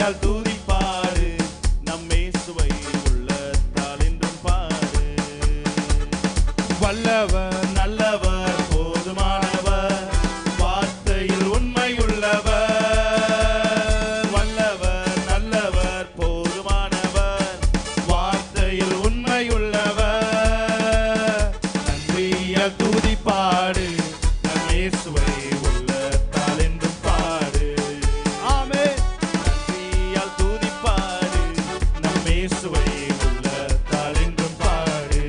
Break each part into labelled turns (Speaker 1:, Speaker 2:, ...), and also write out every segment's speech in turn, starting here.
Speaker 1: நன்றியால் துதிப்பாடு நம் இயேசுவை உள்ளத்தால் என்றும் பாடு. வல்லவர் நல்லவர் போதுமானவர் வார்த்தையில் உண்மையுள்ளவர். வல்லவர் நல்லவர் போதுமானவர் வார்த்தையில் உண்மையுள்ளவர். நன்றியால் துதிப்பாடு நம் இயேசுவை உள்ளத்தால் என்றும் பாடு. ஆமென். நன்றியால் துதிப்பாடு நம் இயேசுவை உள்ளத்தால் என்றும் பாடு.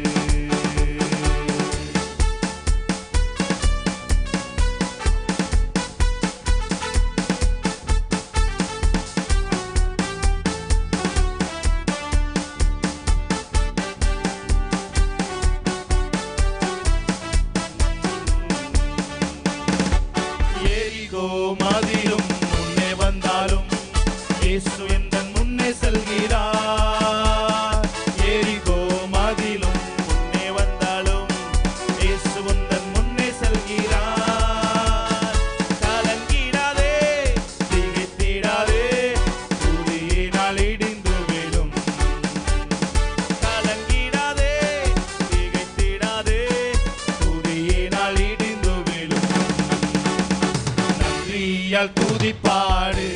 Speaker 1: எரிகோ மதிலும் முன்னே வந்தாலும் இயேசு எந்தன் முன்னே செல்கிறார். எரிகோ மதிலும் முன்னே வந்தாலும் இயேசு உந்தன் முன்னே செல்கிறார். கலங்கிடாதே திகைத்திடாதே துதியினால் இடிந்து விழும். கலங்கிடாதே திகைத்திடாதே துதியினால் இடிந்து விழும். நன்றியால் துதிப்பாடு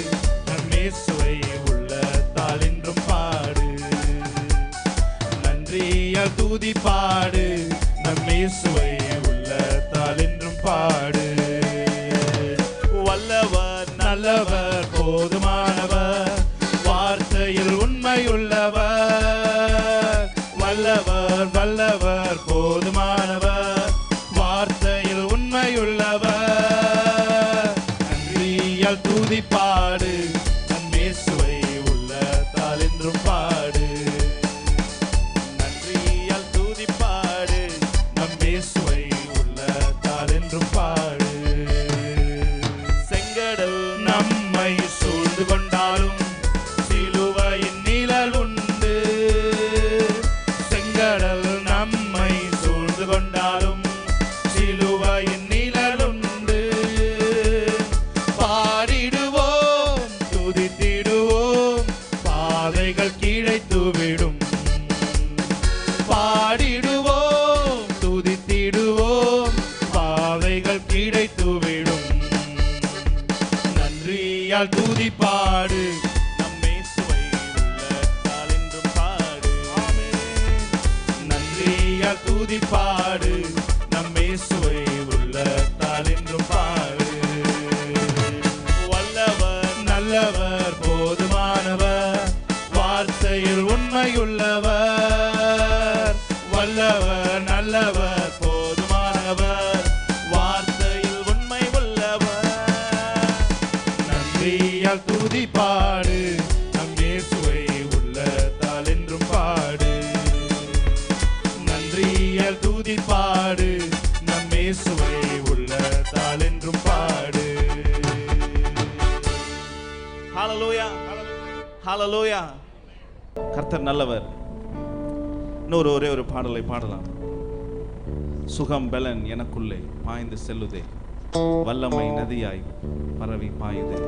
Speaker 1: நம் இயேசுவை உள்ளத்தால் என்றும் பாடு. நன்றியால் துதிப்பாடு நம் இயேசுவை உள்ளத்தால் என்றும் பாடு. வல்லவர் நல்லவர் போதுமானவர் வார்த்தையில் உண்மையுள்ளவர். வல்லவர் வல்லவர் போதுமானவர் வார்த்தையில் உண்மையுள்ளவர். நன்றியால் துதிப்பாடு நம் இயேசுவை உள்ளத்தால் என்றும் பாடு. நன்றியால் துதிப்பாடு நம் இயேசுவை உள்ளத்தால் என்றும் பாடு. செங்கடல் நம்மை சூழ்ந்து கொண்டாலும் சிலுவையின் நிழல் உண்டு. செங்கடல் நம்மை சூழ்ந்து கொண்டாலும் சிலுவையின் நிழல் உண்டு. பாடிடுவோம் துதித்திடுவோம் பாதைகள் கிடைத்துவிடும். பாடிடுவோம் துதித்திடுவோம் பாதைகள் கிடைத்துவிடும். நன்றியால் துதிப்பாடு நம் இயேசுவை உள்ளத்தால் என்றும் பாடு. நன்றியால் துதிப்பாடு நம் இயேசுவை உள்ளத்தால் என்றும் பாடு. வல்லவர் நல்லவர் போதுமானவர் வார்த்தையில் உண்மையுள்ளவர். வல்லவர் நல்லவர் போதுமானவர் வார்த்தையில் உண்மை உள்ளவர். நன்றியால் துதிப்பாடு நம் இயேசுவை உள்ளத்தால் என்றும் பாடு. நன்றியால் துதிப்பாடு நம் இயேசுவை உள்ளத்தால் என்றும் பாடு. ஹல்லேலூயா ஹல்லேலூயா. கர்த்தர் நல்லவர். இன்னொரு ஒரே ஒரு பாடலை பாடலாம். சுகம் பலன் எனக்குள்ளே பாய்ந்து செல்லுதே வல்லமை நதியாய் பரவி பாயுதே.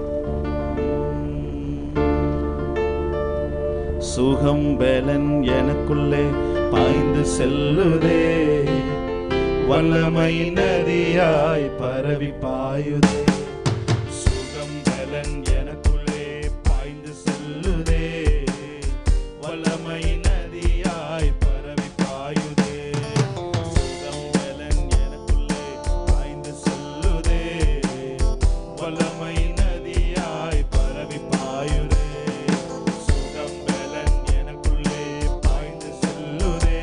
Speaker 1: சுகம் பலன் எனக்குள்ளே பாய்ந்து செல்லுதே வல்லமை நதியாய் பரவி பாயுதே. சுகம் பலன் எனக்குள்ளே பாய்ந்து செல்லுதே வல்லமை நதியாய் பரவி பாயுதே. சுகம் பலன் எனக்குள்ளே பாய்ந்து செல்லுதே வல்லமை நதியாய் பரவி பாயுதே. சுகம் பலன் எனக்குள்ளே பாய்ந்து செல்லுதே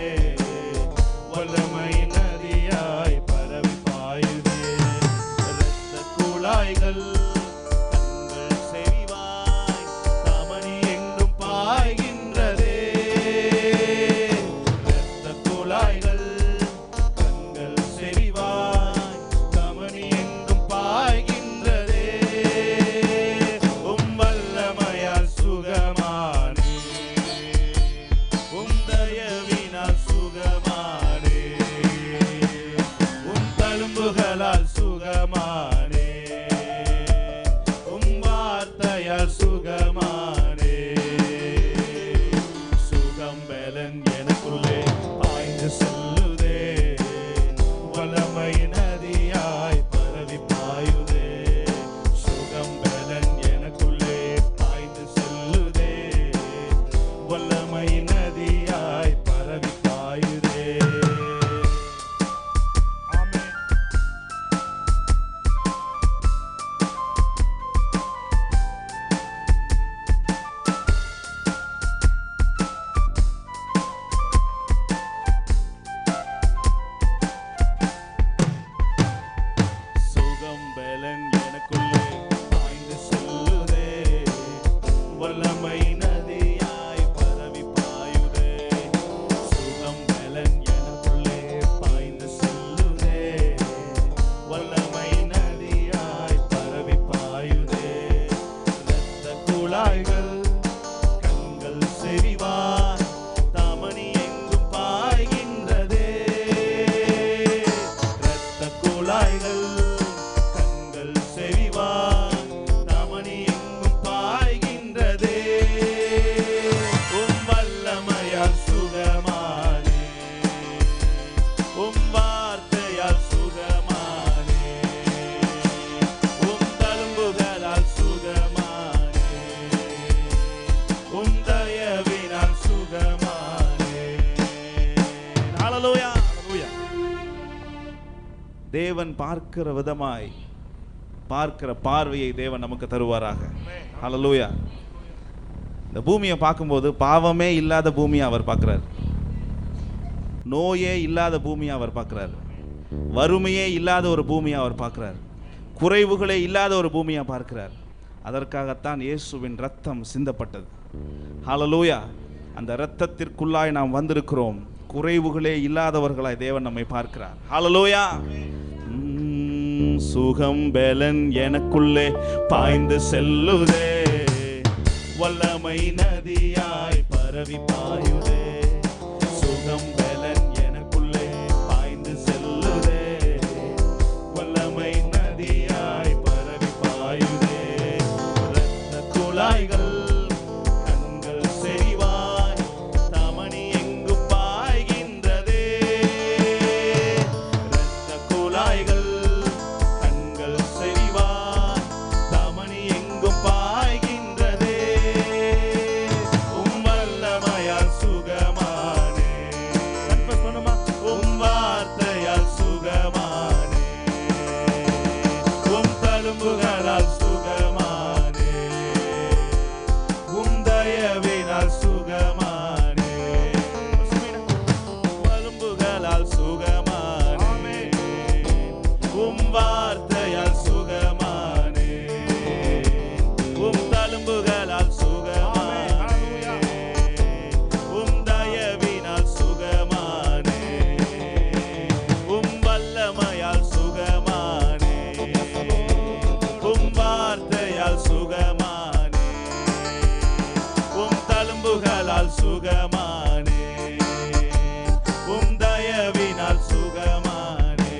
Speaker 1: வல்லமை நதியாய் பரவி பாயுதே. இரத்த குழாய்கள் கண்கள் செறிவாய் தமனி எங்கும் பாய்கின்றதே. இரத்த குழாய்கள் கண்கள் செறிவாய் தமனி எங்கும் பாய்கின்றதே. வல்லமையால் சுகமானே தயவினால் சுகமானே தழும்புகளால் சுகமானே பலன் எனக்குள்ளே பாய்ந்து செல்லுதே, வல்லமை நதியாய் பரவி பாயுதே. சுகம் பலன் எனக்குள்ளே பாய்ந்து செல்லுதே, வல்லமை நதியாய் பரவி பாயுதே. இரத்த குழாய்கள் கண்கள் செறிவாய் தமனி எங்கும் பாய்கின்றதே. இரத்த குழாய்கள் கண்கள் செறிவாய் தமனி எங்கும் பாய்கின்றதே. உம் வல்லமையால் சுகமானே, உம் வார்த்தையால் சுகமானே, உம் தழும்புகளால் சுகமானே, உம் தயவினால் சுகமானே. ஹல்லேலூயா, ஹல்லேலூயா. தேவன் பார்க்கிற விதமாய் பார்க்கிற பார்வையை தேவன் நமக்கு தருவாராக. ஹல்லேலூயா. இந்த பூமியை பார்க்கும்போது பாவமே இல்லாத பூமியை அவர் பார்க்கிறார், நோயே இல்லாத பூமியை அவர் பார்க்கிறார், வறுமையே இல்லாத ஒரு பூமியை அவர் பார்க்கிறார், குறைவுகளே இல்லாத ஒரு பூமியை பார்க்கிறார். அதற்காகத்தான் இயேசுவின் ரத்தம் சிந்தப்பட்டது. ஹல்லேலூயா. அந்த இரத்தத்திற்குள்ளாய் நாம் வந்திருக்கிறோம். குறைவுகளே இல்லாதவர்களாய் தேவன் நம்மை பார்க்கிறார். ஹல்லேலூயா. சுகம் பலன் எனக்குள்ளே பாய்ந்து செல்லுதே, வல்லமை நதியாய் பரவி பாயுதே. சுகம் பலன் எனக்குள்ளே பாய்ந்து செல்லுதே, வல்லமை நதியாய் பரவி பாயுதே. இரத்த குழாய்கள் கண்கள் செறிவாய் தமனி எங்கு பாய்கின்றதே. இரத்த குழாய்கள் கண்கள் செறிவாய் தமனி எங்கும் பாய்கின்றதே. உம் வல்லமையால் சுகமானே, உம் வார்த்தையால் சுகமானே, உம் தழும்புகளால் சுகமானே, உம் தயவினால் சுகமானே, தழும்புகளால் சுகமானே, உம் வார்த்தையால் சுகமானே, உம் தழும்புகளால் சுகமானே, உம் தயவினால் சுகமானே, உம் வல்லமையால் சுகமானே, உம் வார்த்தையால் சுகமானே, உம் தழும்புகளால் சுகமானே, உம் தயவினால் சுகமானே.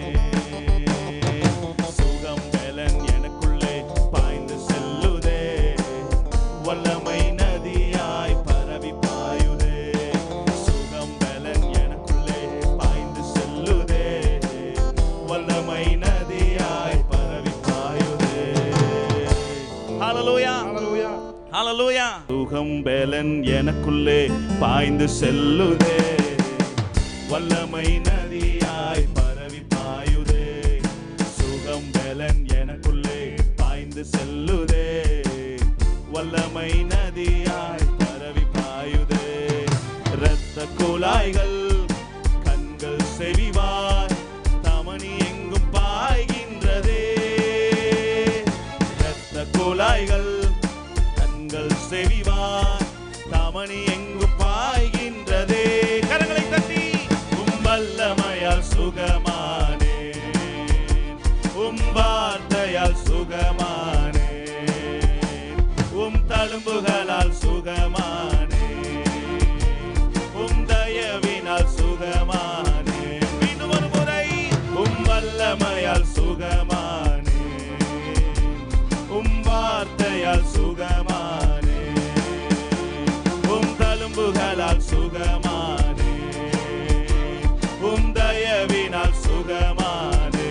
Speaker 1: சுகம் பலன் எனக்குள்ளே பாய்ந்து செல்லுதே, வல்லமை நதியாய் பரவி பாயுதே. சுகம் பலன் எனக்குள்ளே பாய்ந்து செல்லுதே, வல்லமை நதியாய் பரவி பாயுதே. ஹல்லேலூயா, ஹல்லேலூயா. சுகம் பலன் எனக்குள்ளே பாய்ந்து செல்லுதே, வல்லமை நதியாய் பரவி பாயுதே. சுகம் பலன் எனக்குள்ளே பாய்ந்து செல்லுதே, வல்லமை நதியாய் பரவி பாயுதே. இரத்த குழாய்கள் கண்கள் செறிவாய் தமனி எங்கும் பாய்கின்றதே. இரத்த குழாய்கள் கண்கள் செறிவாய் தமனி எங்கும் பாய்கின்றதே. கரங்களை தட்டி உம் வல்லமையால் சுகமானே, உம் வார்த்தையால் சுகமானே, உம் தழும்புகளால் சுகமானே, உம் தயவினால் சுகமானே. மீண்டும் ஒரு முறை உம் வல்லமையால் சுகமானே, உம் வார்த்தையால் சுகமானே, உம் தழும்புகளால் சுகமானே, உம் தயவினால் சுகமானே.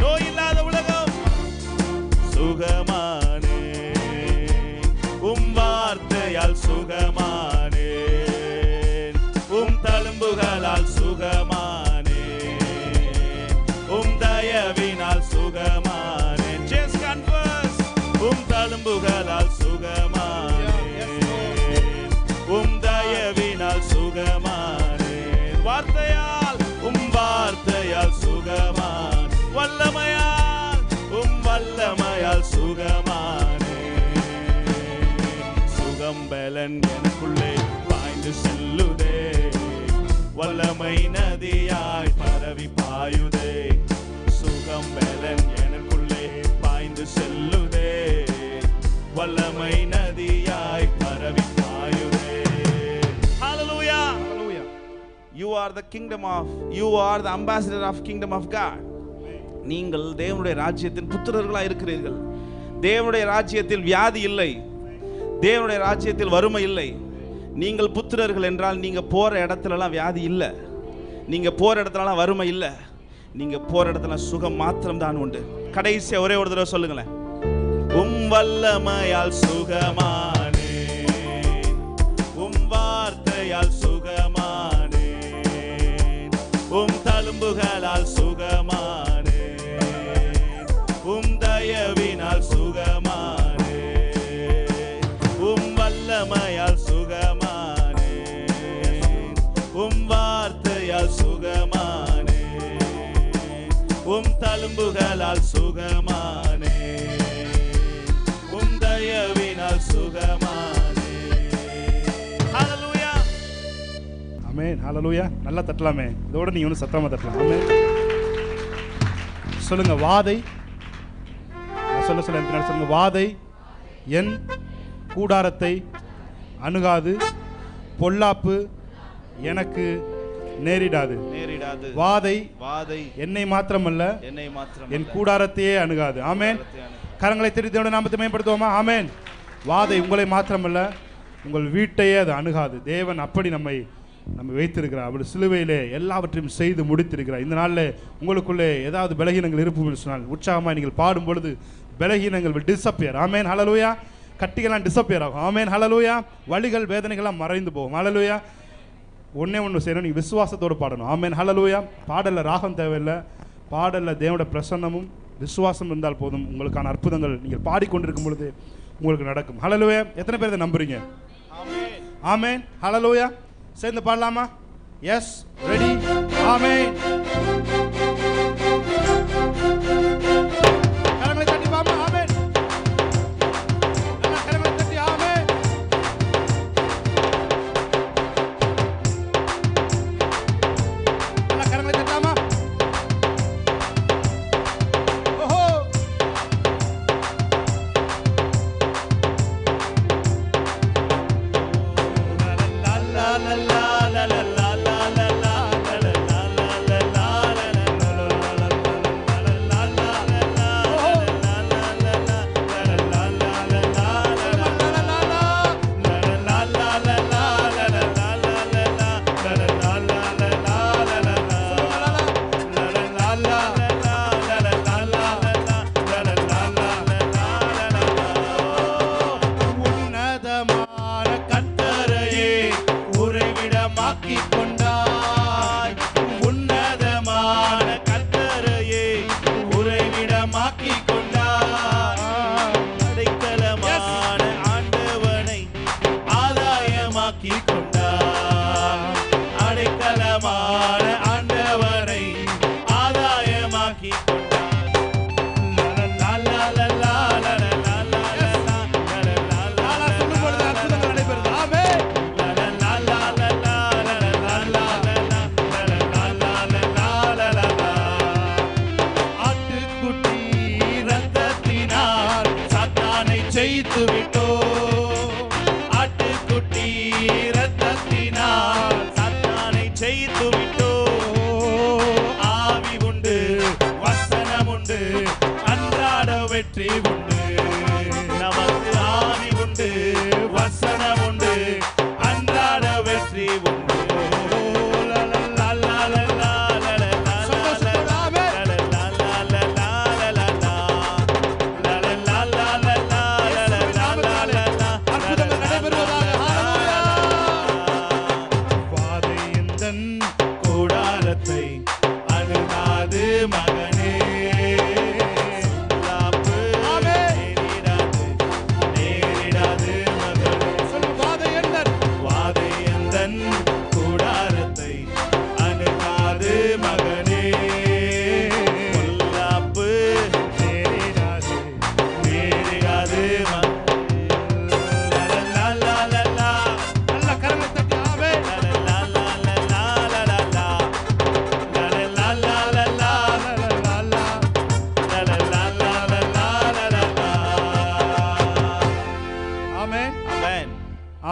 Speaker 1: நோய் இல்லாத உலகம் சுகமானே, உம் வார்த்தையால் சுகமானே, உம் தழும்புகளால் சுகமானே, உம் தயவினால் சுகமானே. Just confess. உம் தழும்புகளால் சுகமானே, உம் தயவினால் சுகமானே. வார்த்தையால் உம் வார்த்தையால் சுகமான், வல்லமையால் உம் பலன் எனக்குள்ளே பாய்ந்து செல்லுதே, வல்லமை நதியாய் பரவி பாயுதே. சுகம் பலன் எனக்குள்ளே பாய்ந்து செல்லுதே, வல்லமை நதியாய் பரவி பாயுதே. Hallelujah. Hallelujah. You are the kingdom of, you are the ambassador of kingdom of God. நீங்கள் தேவனுடைய ராஜ்யத்தின் புத்திரர்களாக இருக்கிறீர்கள். தேவனுடைய ராஜ்யத்தில் வியாதி இல்லை, தேவனுடைய ராஜ்யத்தில் வறுமை இல்லை. நீங்கள் புத்திரர்கள் என்றால் நீங்க போற இடத்துலலாம் வியாதி இல்லை, நீங்க போற இடத்துலலாம் வறுமை இல்லை, நீங்க போற இடத்துல சுகம் மாத்திரம் தான் உண்டு. கடைசியா ஒரே ஒரு தடவை சொல்லுங்களேன். வல்லமையால் சுகமானே, வார்த்தையால் சுகமானே, தழும்புகளால் சுகமானே, தயவினால் சுகமானே, வல்லமையால் சுகமானே, வார்த்தையால் சுகமானே, தழும்புகளால் சுகமானே, தயவினால் சுகமானே. ஹல்லேலூயா.
Speaker 2: ஆமென். ஹல்லேலூயா. நல்லா தட்டலாமே. இதோட நீங்க ஒன்று சத்தமா தட்டலாம். ஆமென். சொல்லுங்க, வாதை. நான் சொல்ல சொல்லுங்க, வாதை என் கூடாரத்தை அணுகாது, பொல்லாப்பு எனக்கு நேரிடாது. வாதை என்னை மாத்திரமல்ல, என் கூடாரத்தையே அணுகாது. ஆமென். கரங்களை தட்டி தேவனுடைய நாமத்தை மேம்படுத்துவோமா? ஆமென். வாதை உங்களை மாத்திரமல்ல, உங்கள் வீட்டையே அது அணுகாது. தேவன் அப்படி நம்மை வைத்திருக்கிறார். அப்படி சிலுவையிலே எல்லாவற்றையும் செய்து முடித்திருக்கிறார். இந்த நாளில் உங்களுக்குள்ளே ஏதாவது பலகீனங்கள் இருப்புன்னு சொன்னால் உற்சாகமாக நீங்கள் பாடும் பொழுது பலகீனங்கள் டிஸப்பியர். ஆமென். ஹல்லேலூயா. கட்டிகள்லாம் டிஸப்பியர் ஆகும். ஆமென். ஹல்லேலூயா. வலிகள் வேதனைகள்லாம் மறைந்து போகும். ஹல்லேலூயா. ஒன்று செய்யணும், நீங்கள் விசுவாசத்தோடு பாடணும். ஆமென். ஹல்லேலூயா. பாடலில் ராகம் தேவையில்லை, பாடலில் தேவனுடைய பிரசன்னமும் விசுவாசம் இருந்தால் போதும். உங்களுக்கான அற்புதங்கள் நீங்கள் பாடிக்கொண்டிருக்கும் பொழுது உங்களுக்கு நடக்கும். ஹல்லேலூயா. எத்தனை பேர் இதை நம்புறீங்க? ஆமென். ஹல்லேலூயா. சேர்ந்து பாடலாமா? எஸ், ரெடி, ஆமென். கரங்களை தட்டி பாமா. ஆமென். நல்லா கரங்களை தட்டி ஆமென். நல்லா கரங்களை தட்டாமா. ஓஹோ. மகனே, ஆமென்.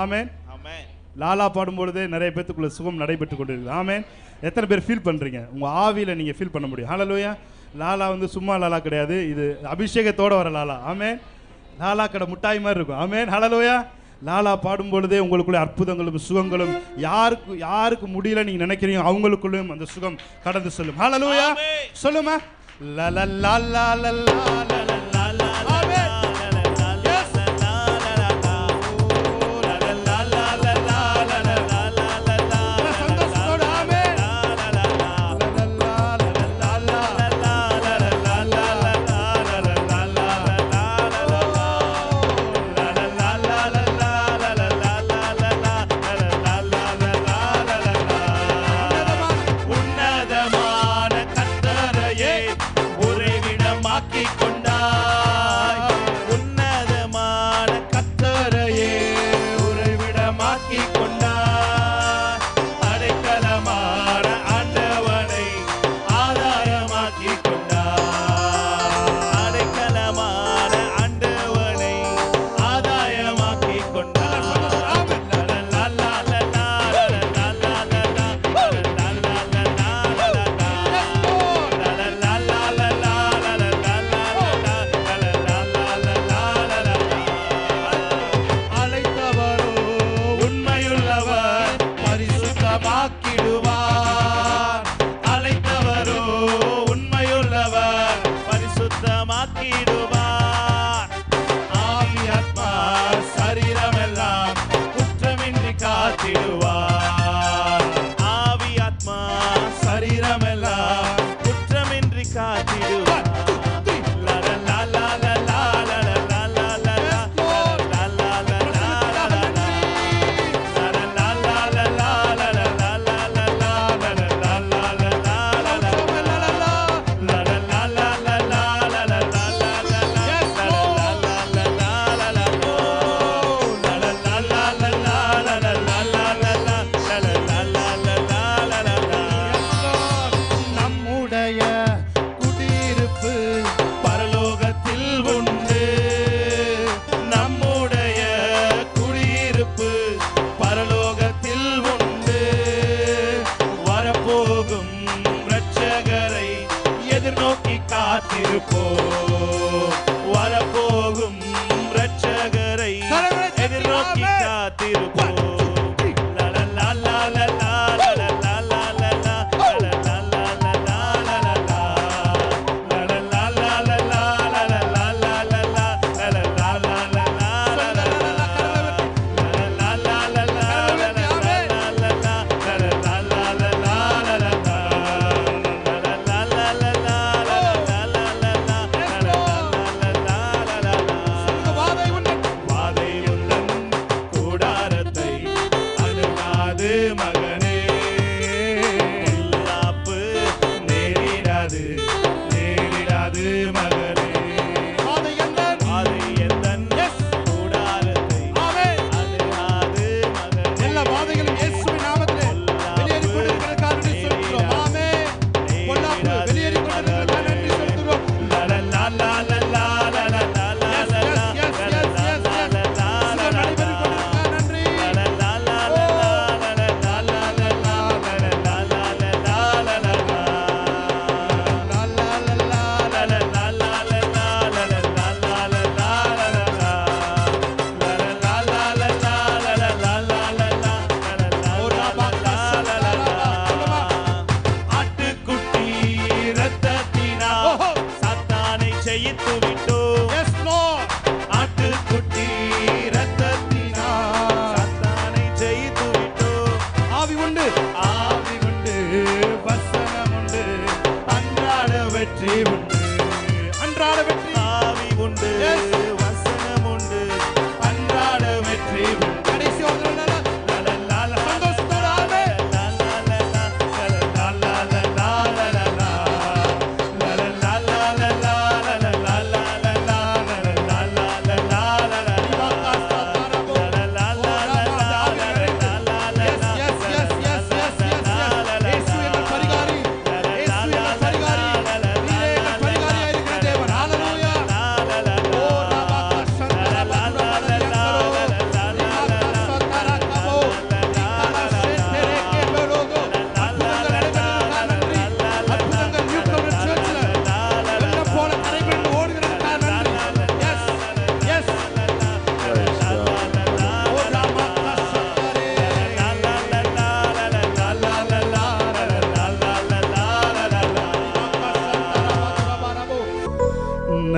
Speaker 2: ஆமென்.
Speaker 1: ஆமென்.
Speaker 2: லாலா பாடும்பொழுதே நிறைய பேத்துக்குள்ள சுகம் நடைபெற்று கொண்டிருக்குது. ஆமென். எத்தனை பேர் ஃபீல் பண்ணுறீங்க? உங்கள் ஆவியில் நீங்கள் ஃபீல் பண்ண முடியும். ஹல்லேலூயா. லாலா வந்து சும்மா லாலா கிடையாது, இது அபிஷேகத்தோடு வர லாலா. ஆமென். லாலா கடை முட்டாய் மாதிரி இருக்கும். ஆமென். ஹல்லேலூயா. லாலா பாடும்பொழுதே உங்களுக்குள்ளே அற்புதங்களும் சுகங்களும் யாருக்கு முடியல நீங்கள் நினைக்கிறீங்க அவங்களுக்குள்ளும் அந்த சுகம் கடந்து செல்லும். ஹல்லேலூயா. சொல்லுமா லா லா லா லா லா
Speaker 1: வரப்போகும் இரட்சகரை எதிர்நோக்கி காத்திருப்போம்.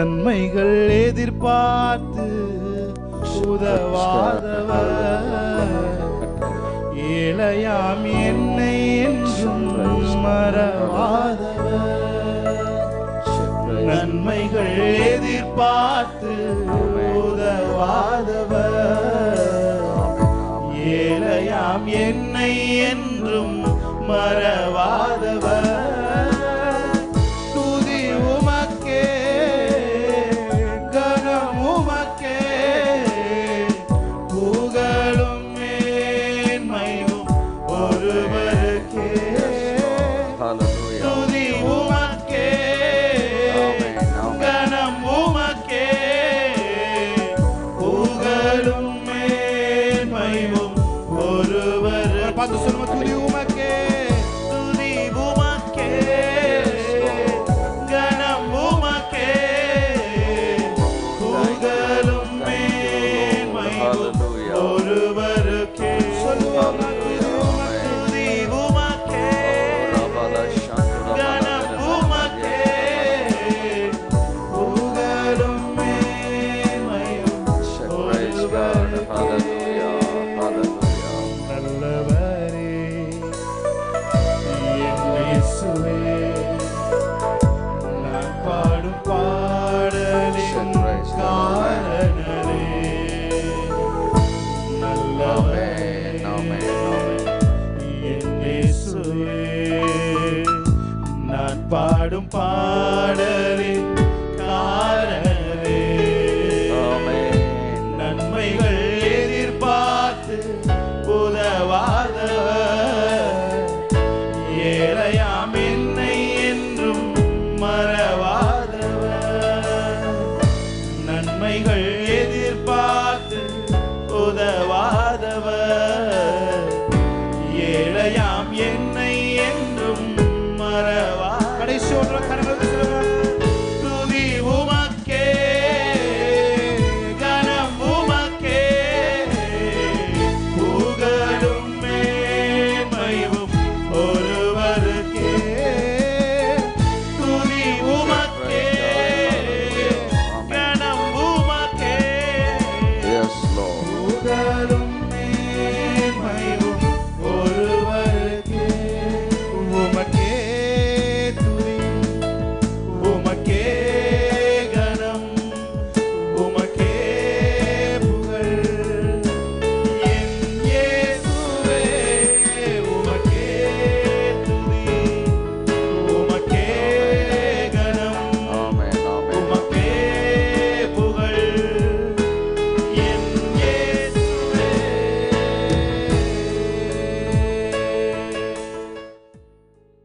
Speaker 2: நன்மைகள் எதிர்பார்த்து உதவாதவர், ஏழையாம் என்னை என்றும் மறவாதவர். நன்மைகள் எதிர்பார்த்து உதவாதவர், ஏழையாம் என்னை என்றும் மறவாதவர். துதி உமக்கே, கனம் உமக்கே, புகழும் மேன்மையும் ஒருவருக்கே. துதி உமக்கே, கனம் உமக்கே, புகழும் மேன்மையும் ஒருவர். பார்த்து சொல்லுங்க, துதி உமக்கே, துதி உமக்கே, கனம் உமக்கே, புகழும் மேன்மையும் ஒருவருக்கே. சொல்லுவாங்க, துதி உமக்கே, கனம் உமக்கே, புகழும் மேன்மையும் ஒருவருக்கே. நல்லவரே என் இயேசுவே, நான் பாடும் பாடலின் காரணரே. நல்லவரே என் இயேசுவே, நான் பாடும் பாடலின்